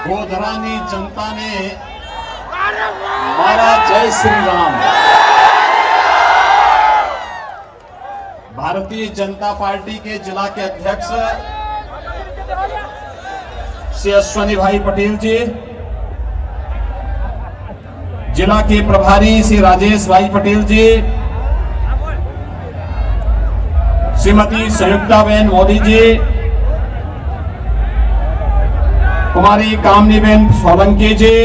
गोधरानी जनता ने मारा जय श्री राम। भारतीय जनता पार्टी के जिला के अध्यक्ष श्री अश्वनी भाई पटेल जी, जिला के प्रभारी श्री राजेश भाई पटेल जी, श्रीमती संयुक्ताबेन मोदी जी, कुमारी कामनीबेन सोलंकी जी,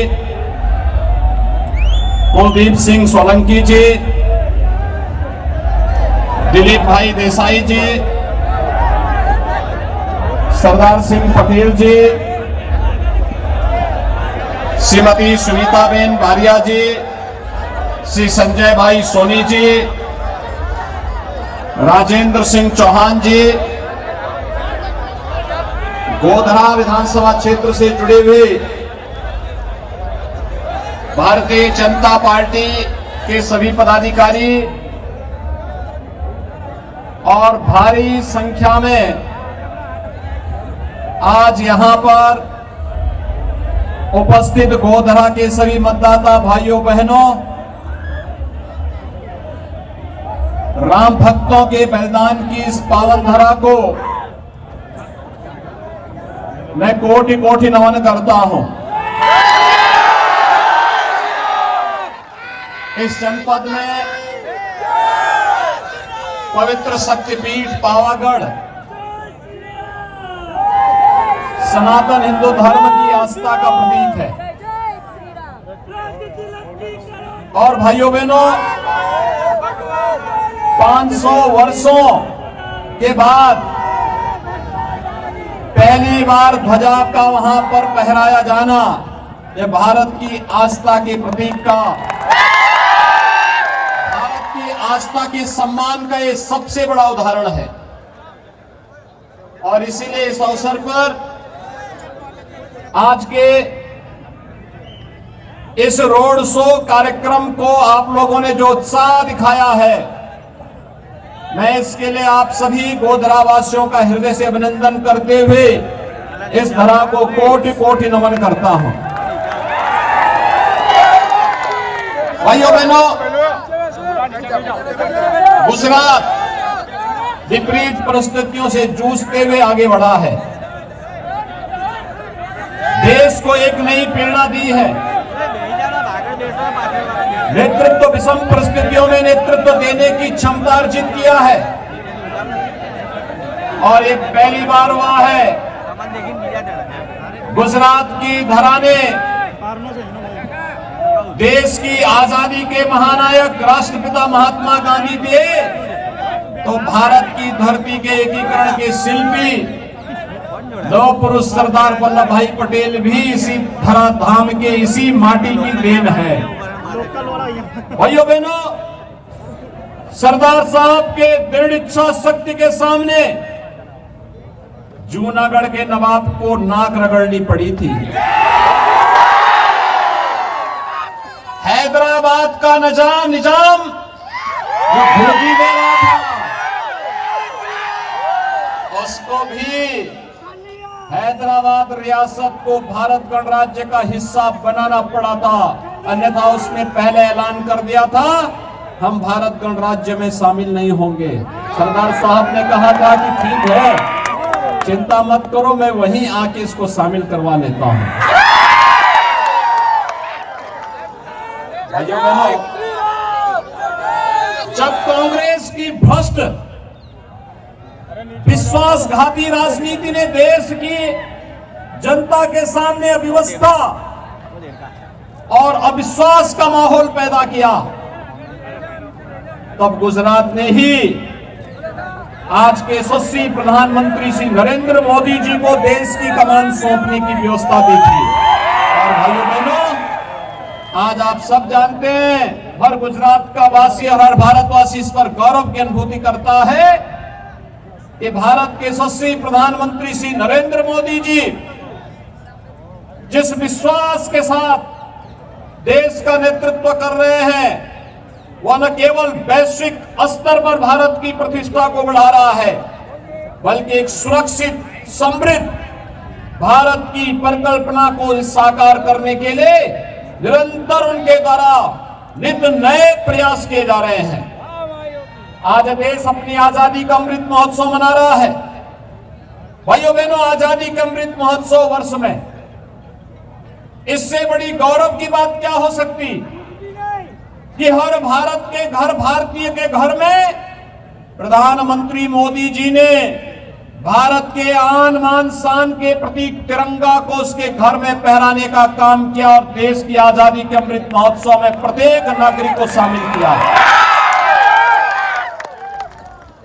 कुलदीप सिंह सोलंकी जी, दिलीप भाई देसाई जी, सरदार सिंह पटेल जी, श्रीमती सुनीताबेन बारिया जी, श्री संजय भाई सोनी जी, राजेंद्र सिंह चौहान जी, गोधरा विधानसभा क्षेत्र से जुड़े हुए भारतीय जनता पार्टी के सभी पदाधिकारी और भारी संख्या में आज यहां पर उपस्थित गोधरा के सभी मतदाता भाइयों बहनों, राम भक्तों के बलिदान की इस पावन धरा को मैं कोटि कोटि नमन करता हूं। इस जनपद में पवित्र शक्तिपीठ पावागढ़ सनातन हिंदू धर्म की आस्था का प्रतीक है। और भाइयों बहनों, 500 वर्षों के बाद पहली बार ध्वजा का वहां पर फहराया जाना, यह भारत की आस्था के प्रतीक का, भारत की आस्था के सम्मान का यह सबसे बड़ा उदाहरण है। और इसीलिए इस अवसर पर आज के इस रोड शो कार्यक्रम को आप लोगों ने जो उत्साह दिखाया है, मैं इसके लिए आप सभी गोधरा वासियों का हृदय से अभिनंदन करते हुए इस धरा को कोटि कोटि नमन करता हूं। भाइयों बहनों, गुजरात विपरीत परिस्थितियों से जूझते हुए आगे बढ़ा है, देश को एक नई प्रेरणा दी है। नेतृत्व विषम परिस्थितियों में नेतृत्व देने की क्षमता अर्जित किया है और ये पहली बार हुआ है गुजरात की धरा ने देश की आजादी के महानायक राष्ट्रपिता महात्मा गांधी थे, तो भारत की धरती के एकीकरण के शिल्पी लौह पुरुष सरदार वल्लभ भाई पटेल भी इसी धरा धाम के इसी माटी की देन है। भाइयों बहनों, सरदार साहब के दृढ़ इच्छा शक्ति के सामने जूनागढ़ के नवाब को नाक रगड़नी पड़ी थी। हैदराबाद का निजाम जो भूखी दे रहा था, उसको भी हैदराबाद रियासत को भारत गणराज्य का हिस्सा बनाना पड़ा था, अन्यथा उसने पहले ऐलान कर दिया था हम भारत गणराज्य में शामिल नहीं होंगे। सरदार साहब ने कहा था कि ठीक है, चिंता मत करो, मैं वहीं आके इसको शामिल करवा लेता हूं। भाइयों बहनों, जब कांग्रेस की भ्रष्ट विश्वासघाती राजनीति ने देश की जनता के सामने अव्यवस्था और अविश्वास का माहौल पैदा किया, तब गुजरात ने ही आज के यशस्वी प्रधानमंत्री श्री नरेंद्र मोदी जी को देश की कमान सौंपने की व्यवस्था दी थी। और भाइयों बहनों, आज आप सब जानते हैं, हर गुजरात का वासी और हर भारतवासी इस पर गौरव की अनुभूति करता है कि भारत के यशस्वी प्रधानमंत्री श्री नरेंद्र मोदी जी जिस विश्वास के साथ देश का नेतृत्व कर रहे हैं, वह न केवल वैश्विक स्तर पर भारत की प्रतिष्ठा को बढ़ा रहा है, बल्कि एक सुरक्षित, समृद्ध भारत की परिकल्पना को साकार करने के लिए निरंतर उनके द्वारा नित नए प्रयास किए जा रहे हैं। आज देश अपनी आजादी का अमृत महोत्सव मना रहा है। भाइयों बहनों, आजादी के अमृत महोत्सव वर्ष में इससे बड़ी गौरव की बात क्या हो सकती कि हर भारत के घर, भारतीय के घर में प्रधानमंत्री मोदी जी ने भारत के आन बान शान के प्रतीक तिरंगा को उसके घर में फहराने का काम किया और देश की आजादी के अमृत महोत्सव में प्रत्येक नागरिक को शामिल किया।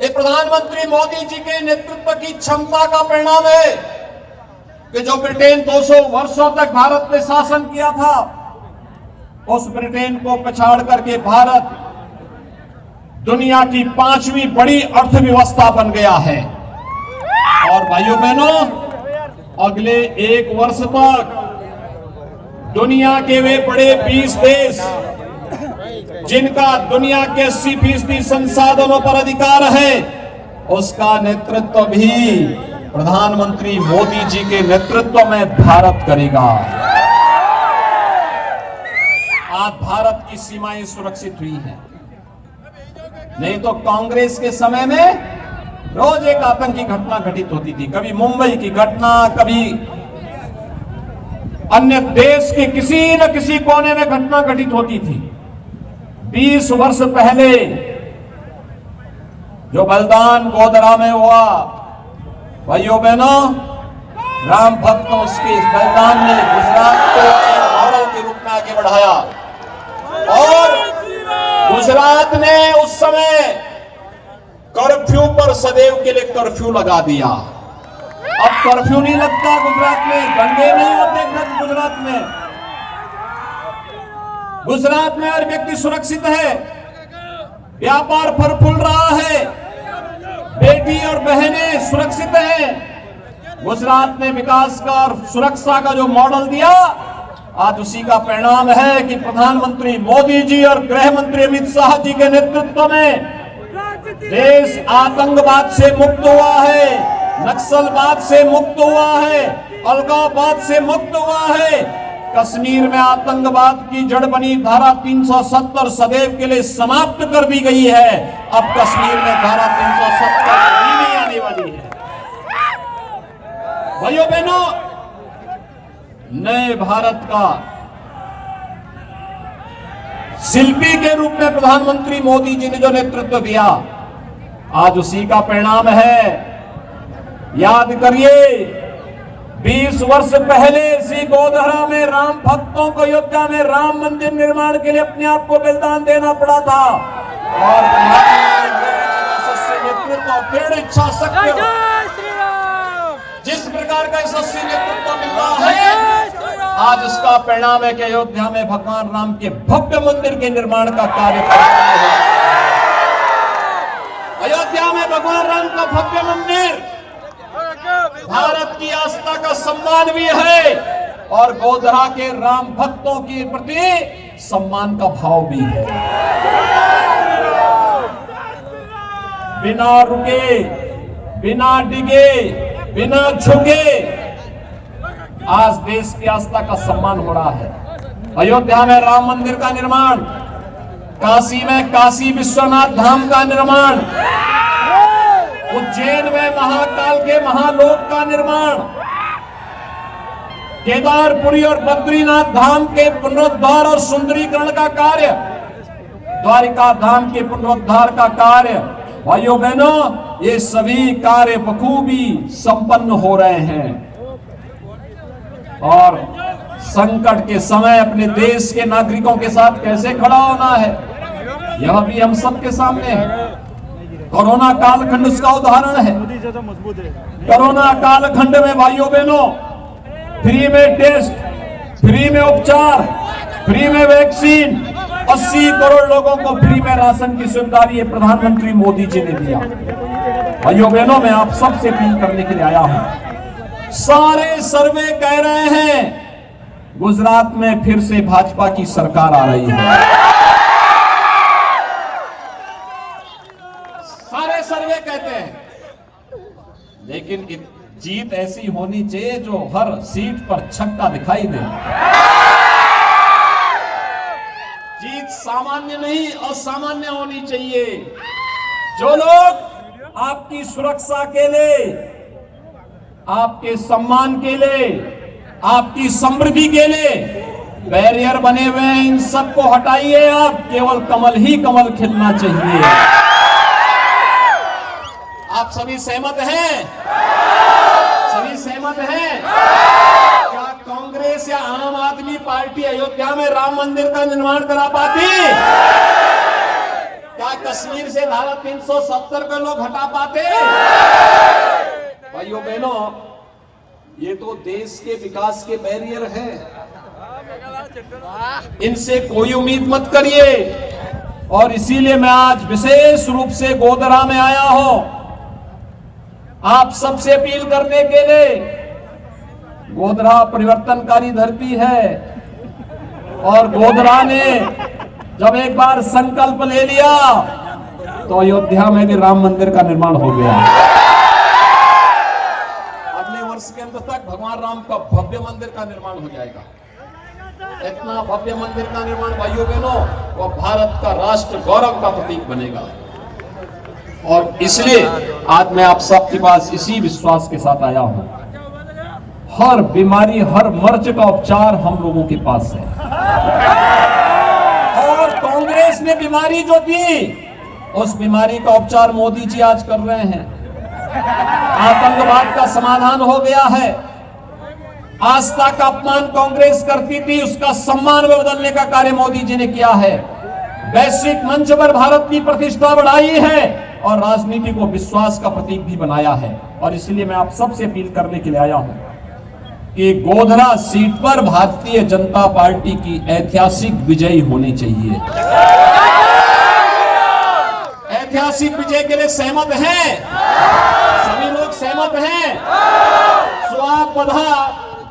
ये प्रधानमंत्री मोदी जी के नेतृत्व की क्षमता का परिणाम है कि जो ब्रिटेन 200 वर्षों तक भारत में शासन किया था, उस ब्रिटेन को पछाड़ करके भारत दुनिया की 5वीं बड़ी अर्थव्यवस्था बन गया है। और भाइयों बहनों, अगले 1 वर्ष तक दुनिया के वे बड़े 20 देश जिनका दुनिया के 80% संसाधनों पर अधिकार है, उसका नेतृत्व भी प्रधानमंत्री मोदी जी के नेतृत्व में भारत करेगा। आज भारत की सीमाएं सुरक्षित हुई हैं, नहीं तो कांग्रेस के समय में रोज एक आतंकी घटना घटित होती थी। कभी मुंबई की घटना, कभी अन्य देश के किसी न किसी कोने में घटना घटित होती थी। 20 वर्ष पहले जो बलिदान गोधरा में हुआ, भाइयों बहनों, राम भक्तों उसके इस बलिदान ने गुजरात को एक मॉडल के रूप में आगे बढ़ाया और गुजरात ने उस समय कर्फ्यू पर सदैव के लिए कर्फ्यू लगा दिया। अब कर्फ्यू नहीं लगता गुजरात में, दंगे नहीं होते गुजरात में। गुजरात में हर व्यक्ति सुरक्षित है, व्यापार फल फूल रहा है, बेटी और बहनें सुरक्षित हैं। गुजरात ने विकास का और सुरक्षा का जो मॉडल दिया, आज उसी का परिणाम है कि प्रधानमंत्री मोदी जी और गृह मंत्री अमित शाह जी के नेतृत्व में देश आतंकवाद से मुक्त हुआ है, नक्सलवाद से मुक्त हुआ है, अलगाववाद से मुक्त हुआ है। कश्मीर में आतंकवाद की जड़ बनी धारा 370 सदैव के लिए समाप्त कर दी गई है। अब कश्मीर में धारा 370 नहीं आने वाली है। भाइयों बहनों, नए भारत का शिल्पी के रूप में प्रधानमंत्री मोदी जी ने जो नेतृत्व दिया, आज उसी का परिणाम है। याद करिए, 20 वर्ष पहले इसी गोधरा में राम भक्तों को अयोध्या में राम मंदिर निर्माण के लिए अपने आप को बलिदान देना पड़ा था और नेतृत्व दृढ़ इच्छा शक्ति, जिस प्रकार का यशस्वी नेतृत्व मिल रहा है, आज इसका परिणाम है कि अयोध्या में भगवान राम के भव्य मंदिर के निर्माण का कार्य अयोध्या में भगवान राम का भव्य मंदिर भारत की आस्था का सम्मान भी है और गोधरा के राम भक्तों के प्रति सम्मान का भाव भी है। बिना रुके, बिना डिगे, बिना झुके आज देश की आस्था का सम्मान हो रहा है। अयोध्या में राम मंदिर का निर्माण, काशी में काशी विश्वनाथ धाम का निर्माण, उज्जैन में महाकाल के महालोक का निर्माण, केदारपुरी और बद्रीनाथ धाम के पुनरुद्धार और सुंदरीकरण का कार्य, द्वारिका धाम के पुनरुद्धार का कार्य, भाइयों बहनों, ये सभी कार्य बखूबी संपन्न हो रहे हैं। और संकट के समय अपने देश के नागरिकों के साथ कैसे खड़ा होना है, यह भी हम सबके सामने है। कोरोना कालखंड उसका उदाहरण है। कोरोना कालखंड में भाइयों बहनों, फ्री में टेस्ट, फ्री में उपचार, फ्री में वैक्सीन, 80 करोड़ लोगों को फ्री में राशन की सुविधा ये प्रधानमंत्री मोदी जी ने दिया। भाइयों बहनों, मैं आप सबसे अपील करने के लिए आया हूं। सारे सर्वे कह रहे हैं गुजरात में फिर से भाजपा की सरकार आ रही है। सारे सर्वे कहते हैं, लेकिन जीत जीत ऐसी होनी चाहिए जो हर सीट पर छक्का दिखाई दे। जीत सामान्य नहीं असामान्य होनी चाहिए। जो लोग आपकी सुरक्षा के लिए, आपके सम्मान के लिए, आपकी समृद्धि के लिए बैरियर बने हुए हैं, इन सबको हटाइए। अब केवल कमल ही कमल खिलना चाहिए। आप सभी सहमत हैं? सभी सहमत हैं? क्या कांग्रेस या आम आदमी पार्टी अयोध्या में राम मंदिर का निर्माण करा पाती? क्या कश्मीर से धारा 370 के लोग हटा पाते? भाइयों बहनों, ये तो देश के विकास के बैरियर हैं, इनसे कोई उम्मीद मत करिए। और इसीलिए मैं आज विशेष रूप से गोधरा में आया हूं आप सबसे अपील करने के लिए। गोधरा परिवर्तनकारी धरती है और गोधरा ने जब एक बार संकल्प ले लिया तो अयोध्या में भी राम मंदिर का निर्माण हो गया। अगले वर्ष के अंत तक भगवान राम का भव्य मंदिर का निर्माण हो जाएगा। इतना भव्य मंदिर का निर्माण भाइयों बहनों, वह भारत का राष्ट्र गौरव का प्रतीक बनेगा। और इसलिए आज मैं आप सबके पास इसी विश्वास के साथ आया हूं, हर बीमारी हर मर्ज का उपचार हम लोगों के पास है। और कांग्रेस ने बीमारी जो दी, उस बीमारी का उपचार मोदी जी आज कर रहे हैं। आतंकवाद का समाधान हो गया है। आस्था का अपमान कांग्रेस करती थी, उसका सम्मान में बदलने का कार्य मोदी जी ने किया है। वैश्विक मंच पर भारत की प्रतिष्ठा बढ़ाई है और राजनीति को विश्वास का प्रतीक भी बनाया है। और इसलिए मैं आप सबसे अपील करने के लिए आया हूं कि गोधरा सीट पर भारतीय जनता पार्टी की ऐतिहासिक विजय होनी चाहिए। ऐतिहासिक विजय के लिए सहमत हैं? सभी लोग सहमत हैं? स्वागत बधा,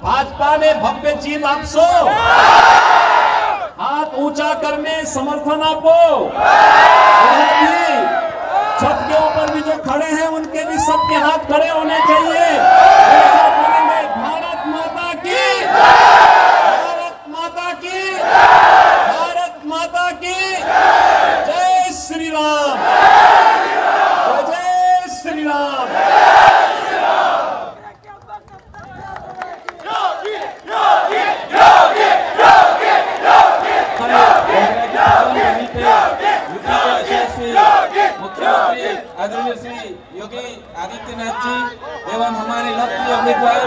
भाजपा ने भव्य जीत आपसो। हाथ ऊंचा करने समर्थन आपो। छत के ऊपर भी जो खड़े हैं उनके भी सबके हाथ खड़े होने चाहिए। भारत माता की, भारत माता की, भारत माता की जय श्री राम, जय श्री राम। मुख्यमंत्री आदरणीय श्री योगी आदित्यनाथ जी एवं हमारे लोकप्रिय उम्मीदवार